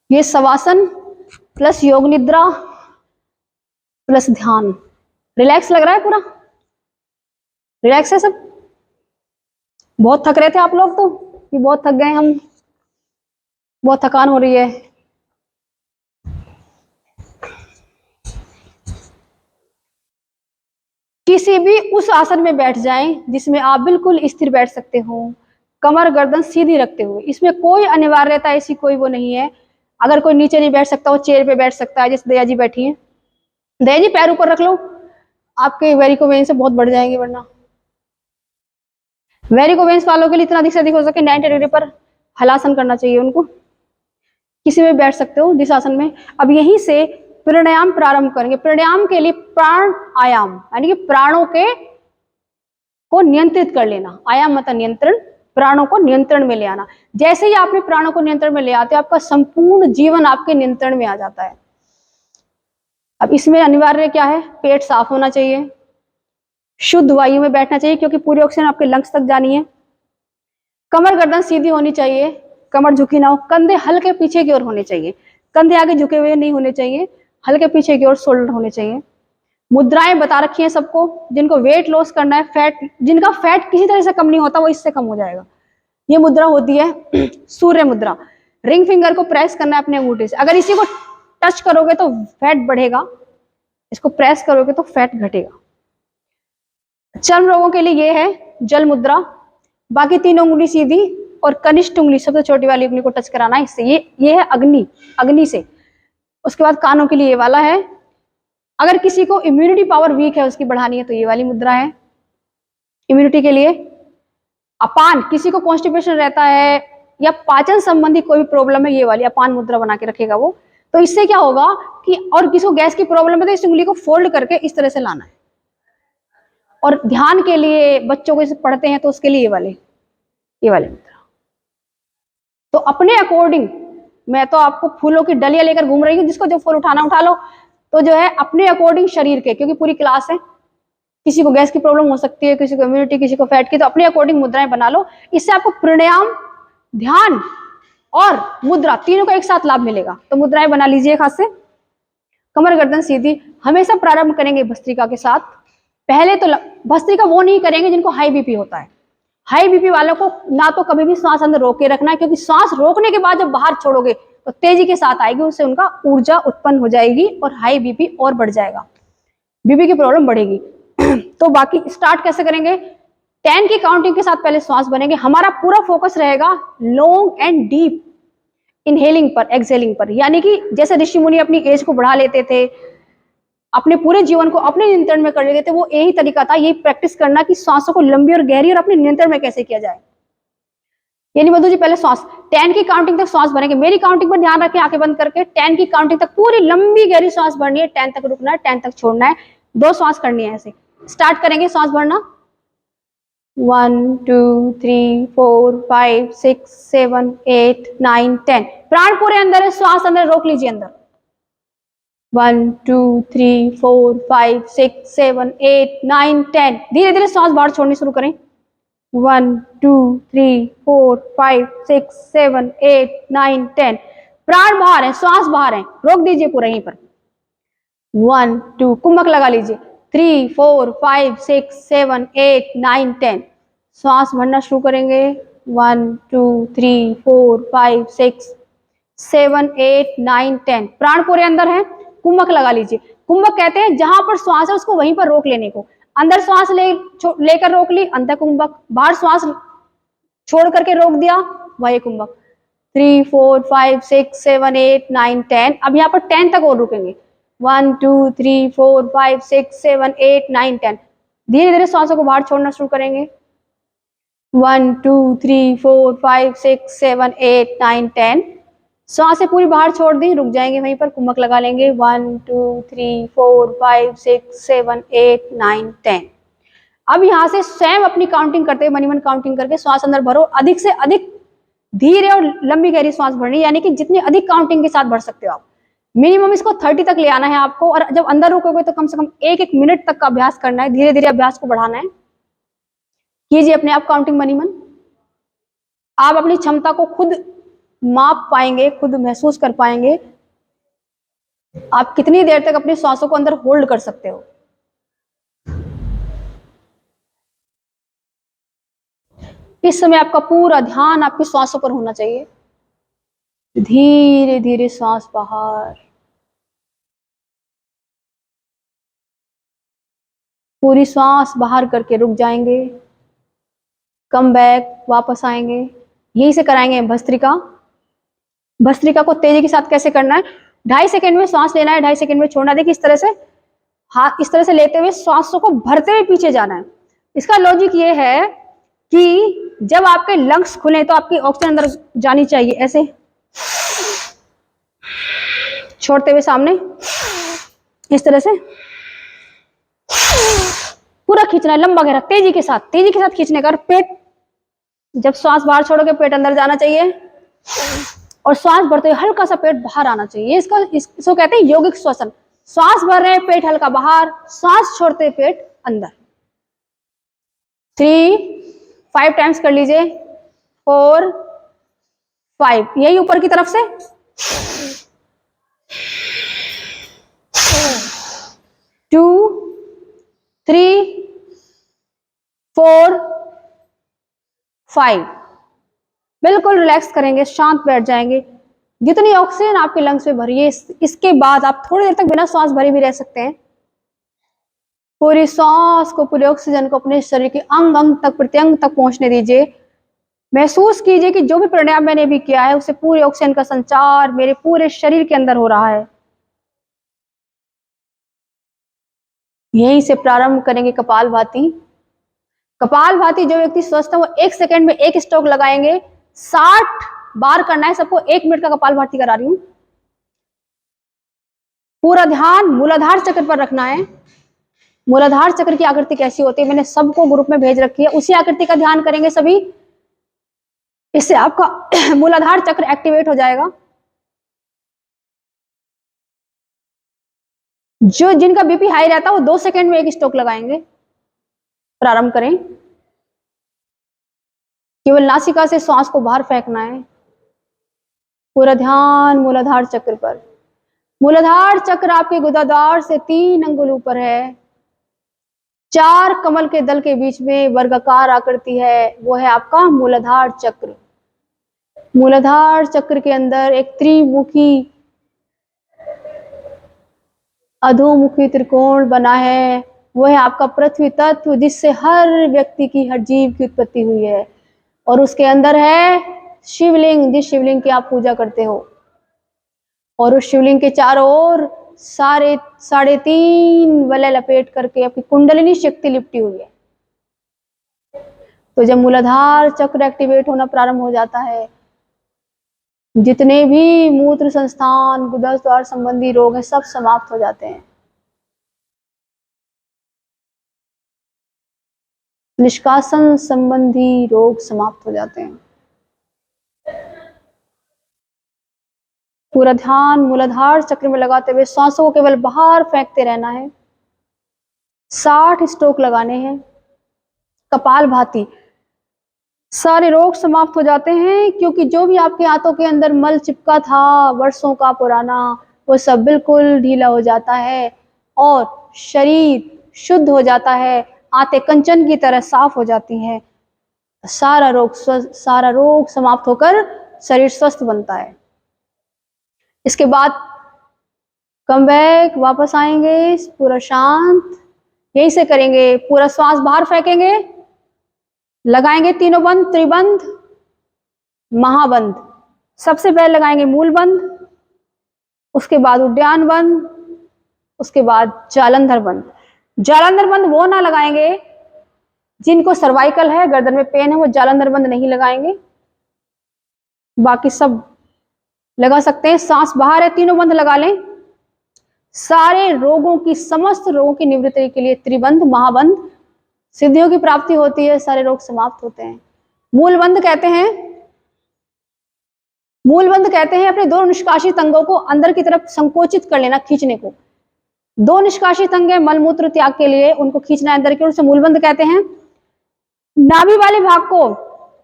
ये शवासन प्लस योग निद्रा प्लस ध्यान। रिलैक्स लग रहा है, पूरा रिलैक्स है सब। बहुत थक रहे थे आप लोग तो, कि बहुत थक गए हम, बहुत थकान हो रही है। किसी भी उस आसन में बैठ जाएं जिसमें आप बिल्कुल स्थिर बैठ सकते हो, कमर गर्दन सीधी रखते हुए। इसमें कोई अनिवार्यता ऐसी कोई वो नहीं है। अगर कोई नीचे नहीं बैठ सकता, वो चेयर पे बैठ सकता है, जैसे दया जी बैठी है। दया जी पैर ऊपर रख लो, आपके वेरिकोवेन से बहुत बढ़ जाएंगे वरना। वेरिकोवेंस वालों के लिए इतना अधिक से अधिक हो सके 90 डिग्री पर हलासन करना चाहिए उनको। किसी में बैठ सकते हो जिस आसन में। अब यहीं से प्राणायाम प्रारंभ करेंगे। प्राणायाम के लिए प्राण आयाम, यानी कि प्राणों के को नियंत्रित कर लेना। आयाम मतलब नियंत्रण, प्राणों को नियंत्रण में ले आना। जैसे ही आपने प्राणों को नियंत्रण में ले आते हो, आपका संपूर्ण जीवन आपके नियंत्रण में आ जाता है। अब इसमें अनिवार्य क्या है, पेट साफ होना चाहिए, शुद्ध वायु में बैठना चाहिए क्योंकि पूरी ऑक्सीजन आपके लंग्स तक जानी है। कमर गर्दन सीधी होनी चाहिए, कमर झुकी ना हो। कंधे हल्के पीछे की ओर होने चाहिए, कंधे आगे झुके हुए नहीं होने चाहिए, हल्के पीछे की ओर शोल्डर होने चाहिए। मुद्राएं बता रखी हैं सबको। जिनको वेट लॉस करना है, फैट, जिनका फैट किसी तरह से कम नहीं होता, वो इससे कम हो जाएगा। ये मुद्रा होती है सूर्य मुद्रा। रिंग फिंगर को प्रेस करना है अपने अंगूठे से। अगर इसी को टच करोगे तो फैट बढ़ेगा, इसको प्रेस करोगे तो फैट घटेगा। चर्म रोगों के लिए ये है जल मुद्रा। बाकी तीनों उंगली सीधी और कनिष्ठ उंगली, सबसे छोटी वाली उंगली को टच कराना है इससे। ये है अग्नि, अग्नि से। उसके बाद कानों के लिए ये वाला है। अगर किसी को इम्यूनिटी पावर वीक है, उसकी बढ़ानी है, तो ये वाली मुद्रा है इम्यूनिटी के लिए। अपान, किसी को कॉन्स्टिपेशन रहता है या पाचन संबंधी कोई भी प्रॉब्लम है, ये वाली अपान मुद्रा बना के रखेगा वो। तो इससे क्या होगा कि, और किसी को गैस की प्रॉब्लम है तो इस उंगली को फोल्ड करके इस तरह से लाना है। और ध्यान के लिए बच्चों को पढ़ते हैं तो उसके लिए ये वाले मुद्रा। तो अपने अकॉर्डिंग, मैं तो आपको फूलों की डलियां लेकर घूम रही हूँ, जिसको जो फूल उठाना उठा लो। तो जो है अपने अकॉर्डिंग शरीर के, क्योंकि पूरी क्लास है, किसी को गैस की प्रॉब्लम हो सकती है, किसी को इम्यूनिटी, किसी को फैट की, तो अपने अकॉर्डिंग मुद्राएं बना लो। इससे आपको प्राणायाम, ध्यान और मुद्रा तीनों का एक साथ लाभ मिलेगा। तो मुद्राएं बना लीजिए हाथ से। कमर गर्दन सीधी। हमेशा प्रारंभ करेंगे भस्त्रिका के साथ। पहले तो भस्त्रिका वो नहीं करेंगे जिनको हाई बीपी होता है। हाई बीपी वालों को ना तो कभी भी सांस अंदर रोक के रखना है, क्योंकि सांस रोकने के बाद जब बाहर छोड़ोगे तो तेजी के साथ आएगी, उससे उनका ऊर्जा उत्पन्न हो जाएगी और हाई बीपी और बढ़ जाएगा, बीपी की प्रॉब्लम बढ़ेगी। तो बाकी स्टार्ट कैसे करेंगे, 10 की काउंटिंग के साथ पहले श्वास बनेंगे। हमारा पूरा फोकस रहेगा लॉन्ग एंड डीप इनहेलिंग पर, एक्सहेलिंग पर। यानी कि जैसे ऋषि मुनि अपनी एज को बढ़ा लेते थे, अपने पूरे जीवन को अपने नियंत्रण में कर लेते थे, वो यही तरीका था, यही प्रैक्टिस करना कि सांसों को लंबी और गहरी और अपने नियंत्रण में कैसे किया जाए। यानी मधु जी पहले श्वास 10 की काउंटिंग तक श्वास भरेंगे। मेरी काउंटिंग पर ध्यान रखें, आंखें बंद करके। 10 की काउंटिंग तक पूरी लंबी गहरी श्वास भरनी है, 10 तक रुकना है, 10 तक छोड़ना है। 2 श्वास करनी है ऐसे। स्टार्ट करेंगे श्वास भरना। 1 2 3 4 5 6 7 8 9 10। प्राण पूरे अंदर है, श्वास अंदर, रोक लीजिए अंदर। 1 2 3 4 5 6 7 8 9 10। धीरे धीरे श्वास बाहर छोड़नी शुरू करें। 1 2 3 4 5 6 7 8 9 10। प्राण बाहर है, श्वास बाहर है, रोक दीजिए पूरा यहीं पर। 1 2, कुंभक लगा लीजिए। 3 4 5 6 7 8 9 10। श्वास भरना शुरू करेंगे। 1 2 3 4 5 6 7 8 9 10। प्राण पूरे अंदर है, कुंभक लगा लीजिए। कुंभक कहते हैं जहां पर श्वास है उसको वहीं पर रोक लेने को। अंदर श्वास लेकर रोक ली, अंदर कुंभक। बाहर श्वास छोड़ करके रोक दिया, वही कुंभक। 3 4 5 6 7 8 9 10। अब यहाँ पर 10 तक और रुकेंगे। 1 2 3 4 5 6 7 8 9 10। धीरे धीरे श्वासों को बाहर छोड़ना शुरू करेंगे। 1 2 3 4 5 6 7 8 9 10। श्वासें पूरी बाहर छोड़ दी, रुक जाएंगे वहीं पर, कुंभक लगा लेंगे। 1 2 3 4 5 6 7 8 9 10। अब यहां से स्वयं अपनी काउंटिंग करते हुए, मनी मन काउंटिंग करके श्वास अंदर भरो। अधिक से अधिक धीरे और लंबी गहरी श्वास भरनी, यानी कि जितनी अधिक काउंटिंग के साथ भर सकते हो आप। मिनिमम इसको 30 तक ले आना है आपको। और जब अंदर रुकोगे तो कम से कम 1-1 मिनट तक का अभ्यास करना है। धीरे धीरे अभ्यास को बढ़ाना है। कीजिए अपने आप काउंटिंग मनी मन। आप अपनी क्षमता को खुद माप पाएंगे, खुद महसूस कर पाएंगे आप कितनी देर तक अपनी सांसों को अंदर होल्ड कर सकते हो। इस समय आपका पूरा ध्यान आपकी सांसों पर होना चाहिए। धीरे धीरे सांस बाहर, पूरी सांस बाहर करके रुक जाएंगे, कम बैक, वापस आएंगे। यही से कराएंगे भस्त्रिका। भस्त्रिका को तेजी के साथ कैसे करना है, 2.5 सेकंड में सांस लेना है, 2.5 सेकंड में छोड़ना। देखिए इस तरह से हाथ इस तरह से लेते हुए सांसों को भरते हुए पीछे जाना है। इसका लॉजिक ये है कि जब आपके लंग्स खुले तो आपकी ऑक्सीजन अंदर जानी चाहिए, ऐसे छोड़ते हुए सामने, इस तरह से पूरा खींचना है, लंबा गहरा, तेजी के साथ खींचने का। पेट, जब सांस बाहर छोड़ोगे पेट अंदर जाना चाहिए, और श्वास भरते हुए हल्का सा पेट बाहर आना चाहिए। इसको कहते हैं यौगिक श्वसन। श्वास भर रहे हैं, पेट हल्का बाहर, श्वास छोड़ते हुए पेट अंदर। 3 5 टाइम्स कर लीजिए, 4 5, यही ऊपर की तरफ से। 2 3 4 5, बिल्कुल रिलैक्स करेंगे, शांत बैठ जाएंगे। जितनी ऑक्सीजन आपके लंग्स में भरी है, इसके बाद आप थोड़ी देर तक बिना सांस भरे भी रह सकते हैं। पूरी सांस को, पूरी ऑक्सीजन को अपने शरीर के अंग अंग तक, प्रत्यंग तक पहुंचने दीजिए। महसूस कीजिए कि जो भी प्राणायाम मैंने भी किया है उससे पूरी ऑक्सीजन का संचार मेरे पूरे शरीर के अंदर हो रहा है। यहीं से प्रारंभ करेंगे कपालभाति। कपालभाति जो व्यक्ति स्वस्थ है वो 1 सेकंड में 1 स्ट्रोक लगाएंगे। 60 बार करना है सबको। 1 मिनट का कपालभाति करा रही हूं। पूरा ध्यान मूलाधार चक्र पर रखना है। मूलाधार चक्र की आकृति कैसी होती है मैंने सबको ग्रुप में भेज रखी है, उसी आकृति का ध्यान करेंगे सभी। इससे आपका मूलाधार चक्र एक्टिवेट हो जाएगा। जो जिनका बीपी हाई रहता है वो 2 सेकंड में 1 स्ट्रोक लगाएंगे। प्रारंभ करें। केवल नासिका से सांस को बाहर फेंकना है। पूरा ध्यान मूलाधार चक्र पर। मूलाधार चक्र आपके गुदाद्वार से 3 अंगुल ऊपर है। 4 कमल के दल के बीच में वर्गाकार आकृति है, वो है आपका मूलाधार चक्र। मूलाधार चक्र के अंदर एक त्रिमुखी अधोमुखी त्रिकोण बना है, वो है आपका पृथ्वी तत्व, जिससे हर व्यक्ति की, हर जीव की उत्पत्ति हुई है। और उसके अंदर है शिवलिंग, जिस शिवलिंग की आप पूजा करते हो। और उस शिवलिंग के चारों ओर 3.5 वलय लपेट करके आपकी कुंडलिनी शक्ति लिपटी हुई है। तो जब मूलाधार चक्र एक्टिवेट होना प्रारंभ हो जाता है, जितने भी मूत्र संस्थान, गुदद्वार संबंधी रोग हैं सब समाप्त हो जाते हैं। निष्कासन संबंधी रोग समाप्त हो जाते हैं। पूरा ध्यान मूलाधार चक्र में लगाते हुए सांसों को केवल बाहर फेंकते रहना है। 60 स्ट्रोक लगाने हैं। कपालभाति। सारे रोग समाप्त हो जाते हैं, क्योंकि जो भी आपके हाथों के अंदर मल चिपका था वर्षों का पुराना, वो सब बिल्कुल ढीला हो जाता है और शरीर शुद्ध हो जाता है। आंतें कंचन की तरह साफ हो जाती हैं। सारा रोग समाप्त होकर शरीर स्वस्थ बनता है। इसके बाद कम बैक, वापस आएंगे पूरा शांत। यही से करेंगे। पूरा श्वास बाहर फेंकेंगे, लगाएंगे तीनों बंद, त्रिबंध, महाबंध। सबसे पहले लगाएंगे मूल बंध, उसके बाद उद्यान बंध, उसके बाद जालंधर बंध। जालंधर बंध वो ना लगाएंगे जिनको सर्वाइकल है, गर्दन में पेन है, वो जालंधर बंध नहीं लगाएंगे। बाकी सब लगा सकते हैं। सांस बाहर है, तीनों बंध लगा लें। सारे रोगों की, समस्त रोगों की निवृत्ति के लिए त्रिबंध, महाबंध, सिद्धियों की प्राप्ति होती है, सारे रोग समाप्त होते हैं। मूलबंध कहते हैं, मूलबंध कहते हैं अपने 2 निष्कासित अंगों को अंदर की तरफ संकोचित कर लेना, खींचने को। 2 निष्कासित अंग है मलमूत्र त्याग के लिए, उनको खींचना है अंदर की ओर, से मूलबंध कहते हैं। नाभि वाले भाग को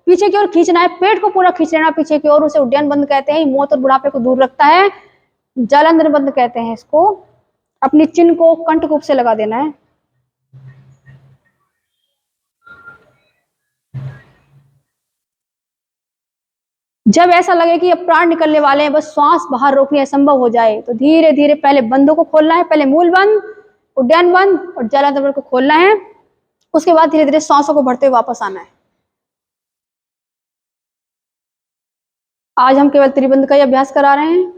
पीछे की ओर खींचना है, पेट को पूरा खींच लेना पीछे की ओर, उसे उड्डयन बंद कहते हैं। मौत और बुढ़ापे को दूर रखता है, जालंधर बंद कहते हैं इसको। अपनी चिन्ह को कंठकूप से लगा देना है। जब ऐसा लगे कि अब प्राण निकलने वाले हैं, बस श्वास बाहर रोकनी असंभव हो जाए, तो धीरे धीरे पहले बंदों को खोलना है। पहले मूल बंद, उड्डयन बंद और जालंधर को खोलना है। उसके बाद धीरे धीरे सांसों को भरते हुए वापस आना है। आज हम केवल त्रिबंध का ही अभ्यास करा रहे हैं।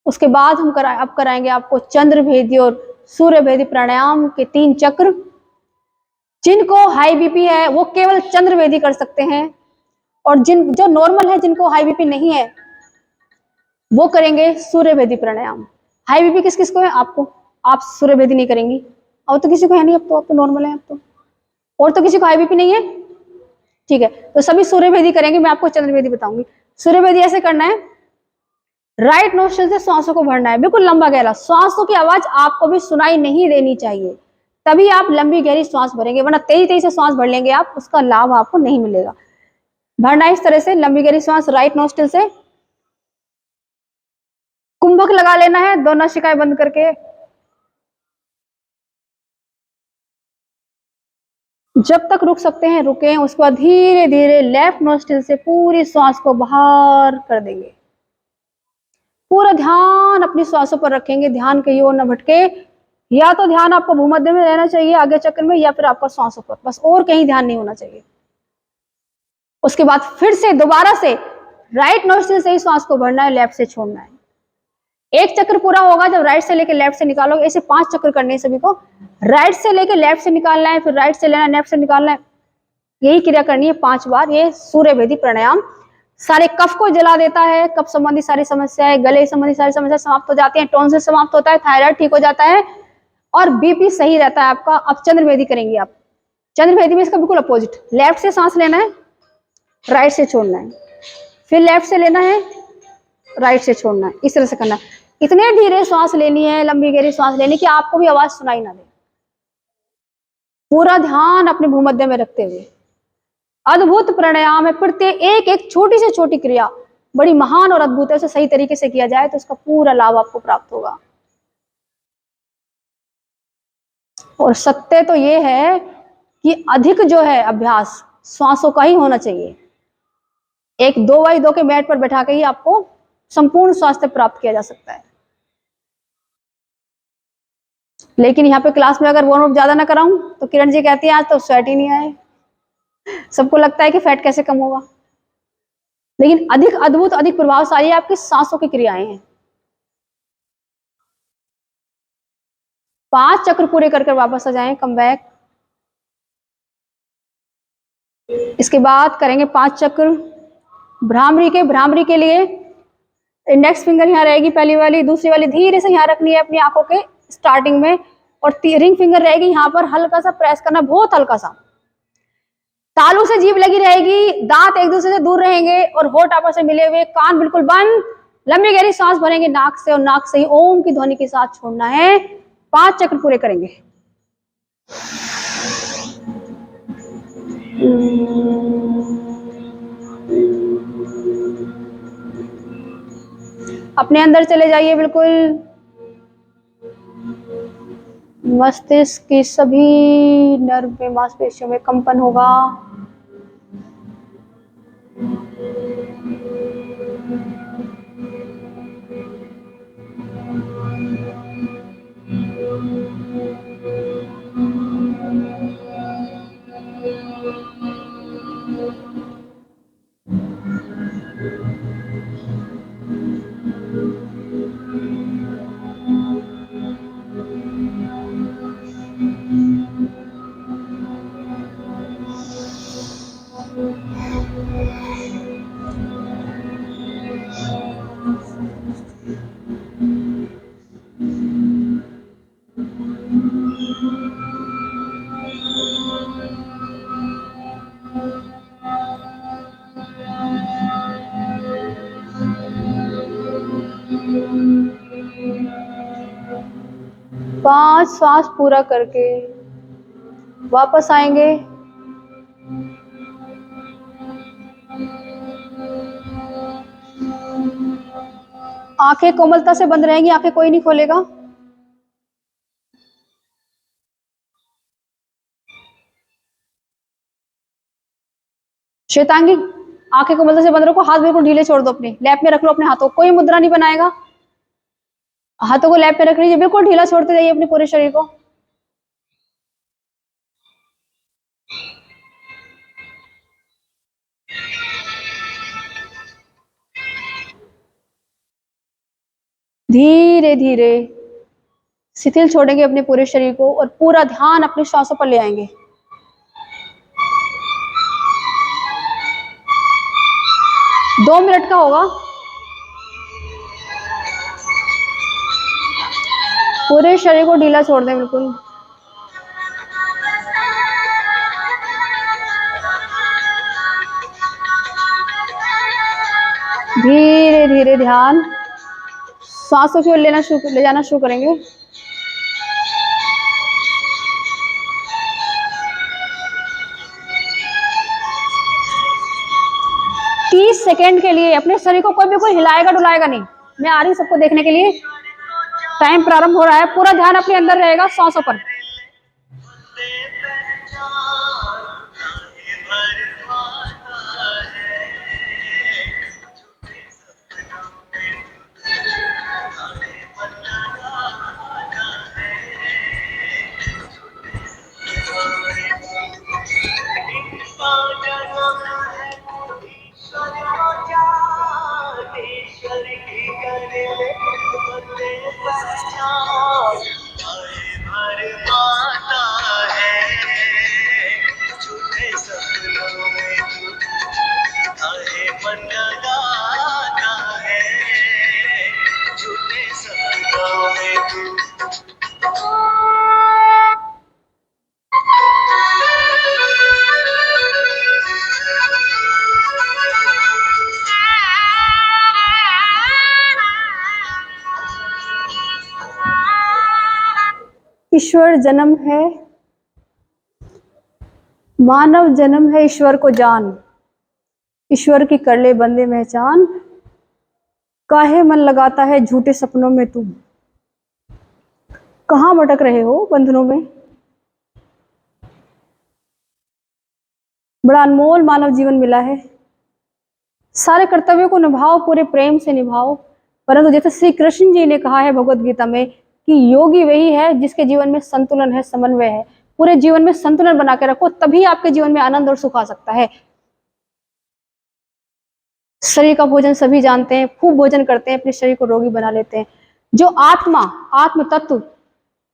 उसके बाद हम अब कराएंगे आपको चंद्रभेदी और सूर्यभेदी प्राणायाम के 3 चक्र। जिनको हाई बीपी है वो केवल चंद्रभेदी कर सकते हैं, और जो नॉर्मल है, जिनको हाई बीपी नहीं है, वो करेंगे सूर्यभेदी प्राणायाम। हाई बीपी किस किस को है? आपको। आप सूर्यभेदी नहीं करेंगी। और तो किसी को है नहीं, अब तो नॉर्मल है अब तो। और तो किसी को हाई बीपी नहीं है, ठीक है, तो सभी सूर्यभेदी करेंगे। मैं आपको चंद्रभेदी बताऊंगी। सूर्यभेदी ऐसे करना है, राइट नोस्ट्रिल से श्वासों को भरना है, बिल्कुल लंबा गहरा। श्वासों की आवाज आपको भी सुनाई नहीं देनी चाहिए, तभी आप लंबी गहरी श्वास भरेंगे, वरना तेजी तेजी से श्वास भर लेंगे आप, उसका लाभ आपको नहीं मिलेगा। भरना इस तरह से, लंबी गहरी श्वास राइट नोस्ट्रिल से, कुंभक लगा लेना है, 2 नासिकाएं बंद करके। जब तक रुक सकते हैं रुकें, उसके बाद धीरे धीरे लेफ्ट नोस्ट्रिल से पूरी श्वास को बाहर कर देंगे। पूरा ध्यान अपनी श्वासों पर रखेंगे, ध्यान कहीं और न भटके। या तो ध्यान आपको भूमध्य में रहना चाहिए आगे चक्र में, या फिर आपका श्वासों पर, बस और कहीं ध्यान नहीं होना चाहिए। उसके बाद फिर से दोबारा से राइट नोस्ट्रिल से ही श्वास को भरना है, लेफ्ट से छोड़ना है। एक चक्र पूरा होगा जब राइट से लेकर लेफ्ट से निकालोगे। ऐसे 5 चक्र करने हैं सभी को। राइट से लेकर लेफ्ट से निकालना है, फिर राइट से लेना, लेफ्ट से निकालना है। यही क्रिया करनी है 5 बार। ये सूर्यभेदी प्राणायाम सारे कफ को जला देता है। कफ संबंधी सारी समस्याएं, गले संबंधी सारी समस्याएं समाप्त हो जाती हैं, टॉन्सिल समाप्त होता है, थायराइड ठीक हो जाता है, और बीपी सही रहता है आपका। अब चंद्रभेदी करेंगे आप। चंद्रभेदी में इसका बिल्कुल अपोजिट, लेफ्ट से सांस लेना है, राइट से छोड़ना है, फिर लेफ्ट से लेना है, राइट से छोड़ना है। इस तरह से करना है। इतने धीरे श्वास लेनी है, लंबी गहरी श्वास लेनी, कि आपको भी आवाज सुनाई ना दे। पूरा ध्यान अपने भूमध्य में रखते हुए। अद्भुत प्राणायाम है। प्रत्येक एक छोटी से छोटी क्रिया बड़ी महान और अद्भुत है। उसे सही तरीके से किया जाए तो उसका पूरा लाभ आपको प्राप्त होगा। और सत्य तो ये है कि अधिक जो है अभ्यास श्वासों का ही होना चाहिए। एक 2x2 के मैट पर बैठा के ही आपको संपूर्ण स्वास्थ्य प्राप्त किया जा सकता है। लेकिन यहाँ पे क्लास में अगर वार्म अप ज्यादा ना कराऊं तो किरण जी कहती है आज तो स्वेट ही नहीं आए। सबको लगता है कि फैट कैसे कम होगा, लेकिन अधिक अद्भुत, अधिक प्रभावशाली आपकी सांसों की क्रियाएं हैं। 5 चक्र पूरे करके वापस आ जाएं, कम बैक। इसके बाद करेंगे 5 चक्र भ्रामरी के। भ्रामरी के लिए इंडेक्स फिंगर यहाँ रहेगी पहली वाली, दूसरी वाली धीरे से यहाँ रखनी है अपनी आंखों के स्टार्टिंग में, और रिंग फिंगर रहेगी यहाँ पर, हल्का सा प्रेस करना, बहुत हल्का सा। तालू से जीभ लगी रहेगी, दांत एक दूसरे से दूर रहेंगे और होठ आपस में मिले हुए, कान बिल्कुल बंद। लंबी गहरी सांस भरेंगे नाक से, और नाक से ही ओम की ध्वनि के साथ छोड़ना है। 5 चक्र पूरे करेंगे। अपने अंदर चले जाइए बिल्कुल। मस्तिष्क की सभी नर्व में, मांसपेशियों में कंपन होगा। पांच श्वास पूरा करके वापस आएंगे। आंखें कोमलता से बंद रहेंगी, आंखें कोई नहीं खोलेगा। श्वेतांगी, आंखें कोमलता से बंद रखो, हाथ बिल्कुल ढीले छोड़ दो, अपने लैप में रख लो अपने हाथों, कोई मुद्रा नहीं बनाएगा, हाथों को लैप पे रख लीजिए, बिल्कुल ढीला छोड़ते जाइए अपने पूरे शरीर को। धीरे धीरे शिथिल छोड़ेंगे अपने पूरे शरीर को और पूरा ध्यान अपने श्वासों पर ले आएंगे। दो मिनट का होगा। पूरे शरीर को ढीला छोड़ दें बिल्कुल। धीरे धीरे ध्यान सांसों की ओर ले जाना शुरू करेंगे। सेकंड के लिए अपने शरीर को कोई भी कोई हिलाएगा डुलाएगा नहीं। मैं आ रही हूँ सबको देखने के लिए। टाइम प्रारंभ हो रहा है, पूरा ध्यान अपने अंदर रहेगा सांसों पर। ईश्वर जन्म है, मानव जन्म है, ईश्वर को जान, ईश्वर की कर ले बंदे पहचान, काहे मन लगाता है झूठे सपनों में तू। कहां भटक रहे हो बंधनों में। बड़ा अनमोल मानव जीवन मिला है। सारे कर्तव्यों को निभाओ, पूरे प्रेम से निभाओ, परंतु जैसे श्री कृष्ण जी ने कहा है भगवत गीता में कि योगी वही है जिसके जीवन में संतुलन है, समन्वय है। पूरे जीवन में संतुलन बना के रखो, तभी आपके जीवन में आनंद और सुख आ सकता है। शरीर का भोजन सभी जानते हैं, खूब भोजन करते हैं, अपने शरीर को रोगी बना लेते हैं। जो आत्मा, आत्म तत्व,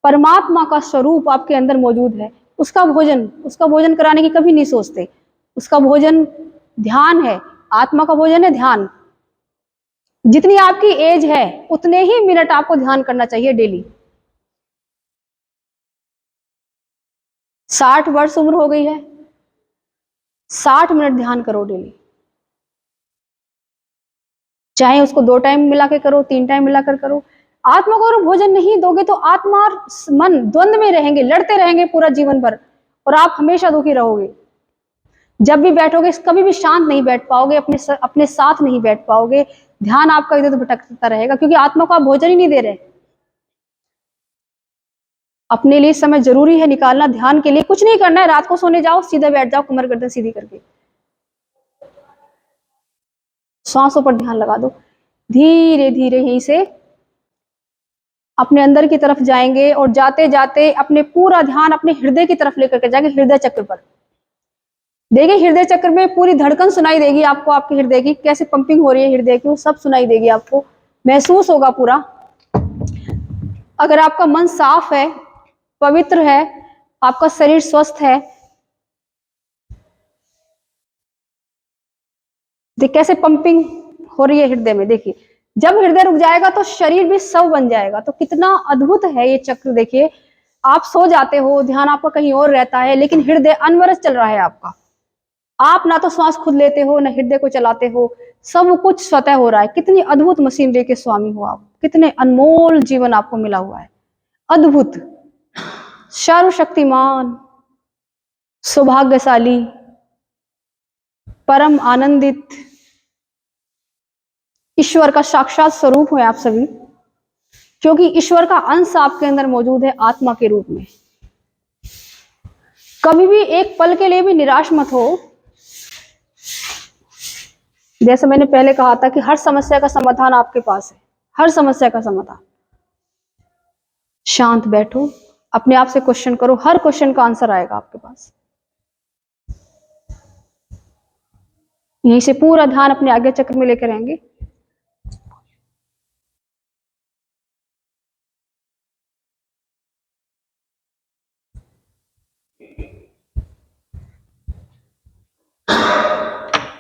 परमात्मा का स्वरूप आपके अंदर मौजूद है, उसका भोजन कराने की कभी नहीं सोचते। उसका भोजन ध्यान है, आत्मा का भोजन है ध्यान। जितनी आपकी एज है उतने ही मिनट आपको ध्यान करना चाहिए डेली। 60 वर्ष उम्र हो गई है, 60 मिनट ध्यान करो डेली। चाहे उसको 2 टाइम मिला के करो, 3 टाइम मिलाकर करो। आत्मा को अगर भोजन नहीं दोगे तो आत्मा और मन द्वंद में रहेंगे, लड़ते रहेंगे पूरा जीवन भर, और आप हमेशा दुखी रहोगे। जब भी बैठोगे कभी भी शांत नहीं बैठ पाओगे, अपने साथ नहीं बैठ पाओगे, ध्यान आपका इधर उधर भटकता रहेगा, क्योंकि आत्मा को आप भोजन ही नहीं दे रहे। अपने लिए समय जरूरी है निकालना ध्यान के लिए। कुछ नहीं करना है, रात को सोने जाओ, सीधे बैठ जाओ, कमर गर्दन सीधी करके, सांसों पर ध्यान लगा दो। धीरे धीरे यहीं से अपने अंदर की तरफ जाएंगे और जाते जाते अपने पूरा ध्यान अपने हृदय की तरफ लेकर के जाएंगे, हृदय चक्र पर। देखिए हृदय चक्र में पूरी धड़कन सुनाई देगी आपको, आपके हृदय की कैसे पंपिंग हो रही है हृदय की, वो सब सुनाई देगी आपको, महसूस होगा पूरा। अगर आपका मन साफ है, पवित्र है, आपका शरीर स्वस्थ है, देख कैसे पंपिंग हो रही है हृदय में। देखिए जब हृदय रुक जाएगा तो शरीर भी सब बन जाएगा। तो कितना अद्भुत है ये चक्र। देखिए आप सो जाते हो, ध्यान आपका कहीं और रहता है, लेकिन हृदय अनवरत चल रहा है आपका। आप ना तो श्वास खुद लेते हो, ना हृदय को चलाते हो, सब कुछ स्वतः हो रहा है। कितनी अद्भुत मशीनरी के स्वामी हो आप, कितने अनमोल जीवन आपको मिला हुआ है, अद्भुत, सर्वशक्तिमान, सौभाग्यशाली, परम आनंदित ईश्वर का साक्षात स्वरूप है आप सभी, क्योंकि ईश्वर का अंश आपके अंदर मौजूद है आत्मा के रूप में। कभी भी एक पल के लिए भी निराश मत हो। जैसे मैंने पहले कहा था कि हर समस्या का समाधान आपके पास है, हर समस्या का समाधान। शांत बैठो, अपने आप से क्वेश्चन करो, हर क्वेश्चन का आंसर आएगा आपके पास। यहीं से पूरा ध्यान अपने आज्ञा चक्र में लेकर आएंगे।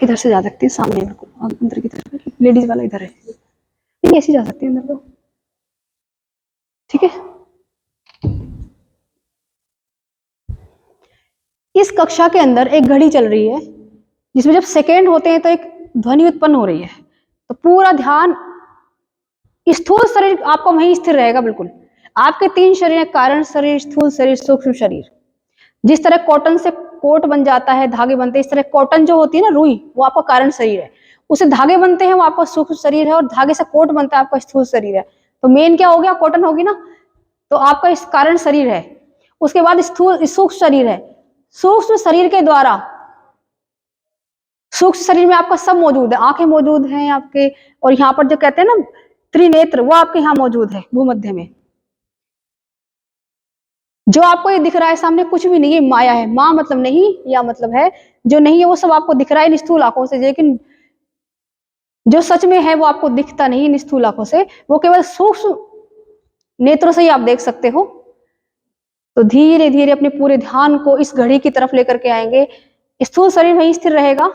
इधर से जा सकती है, सामने अंदर की तरफ, लेडीज वाला इधर है, नहीं ऐसे जा सकती है अंदर तो, ठीक है। इस कक्षा के अंदर एक घड़ी चल रही है, जिसमें जब सेकेंड होते हैं तो एक ध्वनि उत्पन्न हो रही है। तो पूरा ध्यान, स्थूल शरीर आपका वहीं स्थिर रहेगा बिल्कुल। आपके 3 शरीर हैं, कारण शरीर, स्थूल शरीर, सूक्ष्म शरीर। जिस तरह कॉटन से कोट बन जाता है, धागे बनते हैं, इस तरह कॉटन जो होती है ना, रुई, वो आपका कारण शरीर है। उससे धागे बनते हैं, वो आपका सूक्ष्म शरीर है, और धागे से कोट बनता है, आपका स्थूल शरीर है। तो मेन क्या हो गया, कॉटन होगी ना, तो आपका इस कारण शरीर है। उसके बाद स्थूल सूक्ष्म शरीर है। सूक्ष्म शरीर के द्वारा, सूक्ष्म शरीर में आपका सब मौजूद है, आंखें मौजूद हैं आपके, और यहाँ पर जो कहते हैं ना त्रिनेत्र, वो आपके यहाँ मौजूद है भूमध्य में। जो आपको ये दिख रहा है सामने, कुछ भी नहीं है, माया है। माँ मतलब नहीं, या मतलब है जो नहीं है, वो सब आपको दिख रहा है निस्थूल आंखों से, लेकिन जो सच में है वो आपको दिखता नहीं निस्थूल आंखों से, वो केवल सूक्ष्म नेत्रों से ही आप देख सकते हो। तो धीरे धीरे अपने पूरे ध्यान को इस घड़ी की तरफ लेकर के आएंगे। स्थूल शरीर वहीं स्थिर रहेगा,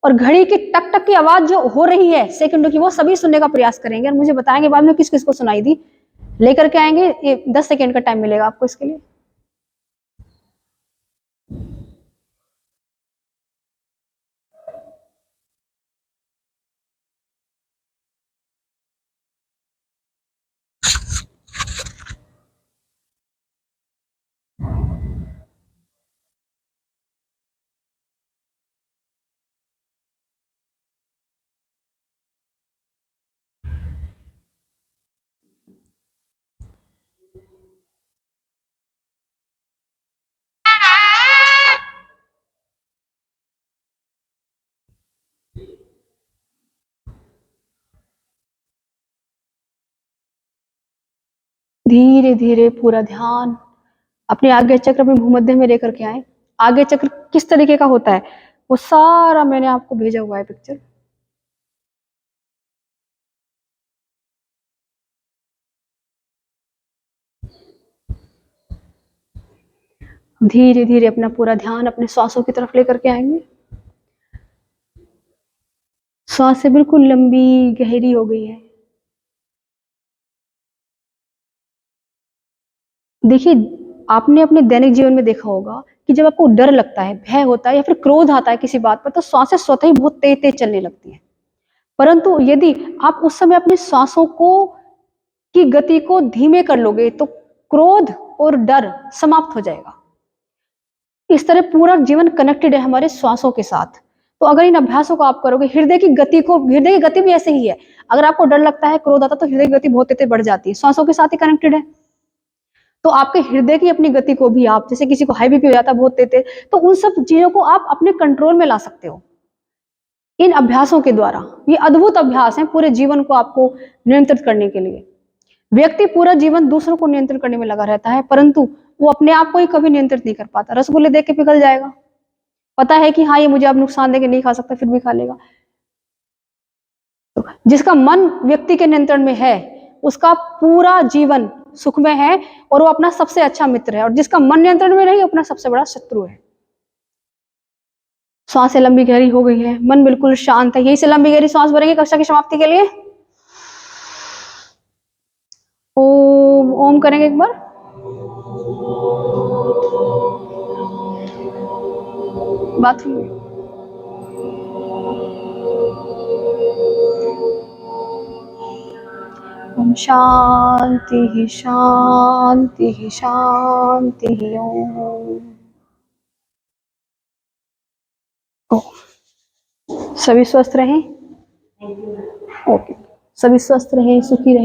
और घड़ी की टक टक की आवाज जो हो रही है सेकंडों की, वो सभी सुनने का प्रयास करेंगे, और मुझे बताएंगे बाद में किस किस को सुनाई दी। लेकर के आएंगे, ये 10 सेकेंड का टाइम मिलेगा आपको इसके लिए। धीरे धीरे पूरा ध्यान अपने आज्ञा चक्र में भूमध्य में लेकर के आए। आज्ञा चक्र किस तरीके का होता है, वो सारा मैंने आपको भेजा हुआ है पिक्चर। धीरे धीरे अपना पूरा ध्यान अपने श्वासों की तरफ लेकर के आएंगे। श्वास बिल्कुल लंबी गहरी हो गई है। देखिए, आपने अपने दैनिक जीवन में देखा होगा कि जब आपको डर लगता है, भय होता है, या फिर क्रोध आता है किसी बात पर, तो सांसें स्वतः ही बहुत तेज तेज चलने लगती हैं। परंतु यदि आप उस समय अपने सांसों को की गति को धीमे कर लोगे, तो क्रोध और डर समाप्त हो जाएगा। इस तरह पूरा जीवन कनेक्टेड है हमारे श्वासों के साथ। तो अगर इन अभ्यासों को आप करोगे, हृदय की गति भी ऐसे ही है। अगर आपको डर लगता है, क्रोध आता है, तो हृदय की गति बहुत तेज बढ़ जाती है, श्वासों के साथ ही कनेक्टेड है। तो आपके हृदय की अपनी गति को भी आप, जैसे किसी को हाई बीपी हो जाता है बहुत तेज, तो उन सब चीजों को आप अपने कंट्रोल में ला सकते हो इन अभ्यासों के द्वारा। ये अद्भुत अभ्यास है पूरे जीवन को आपको नियंत्रित करने के लिए। व्यक्ति पूरा जीवन दूसरों को नियंत्रित करने में लगा रहता है, परंतु वो अपने आप को ही कभी नियंत्रित नहीं कर पाता। रसगुल्ले देख के पिघल जाएगा, पता है कि हाँ ये मुझे अब नुकसान देके नहीं खा सकता, फिर भी खा लेगा। तो जिसका मन व्यक्ति के नियंत्रण में है, उसका पूरा जीवन सुखमय है, और वो अपना सबसे अच्छा मित्र है। और जिसका मन नियंत्रण में नहीं, अपना सबसे बड़ा शत्रु है। सांसें लंबी गहरी हो गई है, मन बिल्कुल शांत है। यही से लंबी गहरी सांस भरेंगे कक्षा की समाप्ति के लिए। ओम ओम करेंगे एक बार। बाथरूम में ओम शांति शांति शांति ओम। सभी स्वस्थ रहें। ओके, सभी स्वस्थ रहें, सुखी रहें।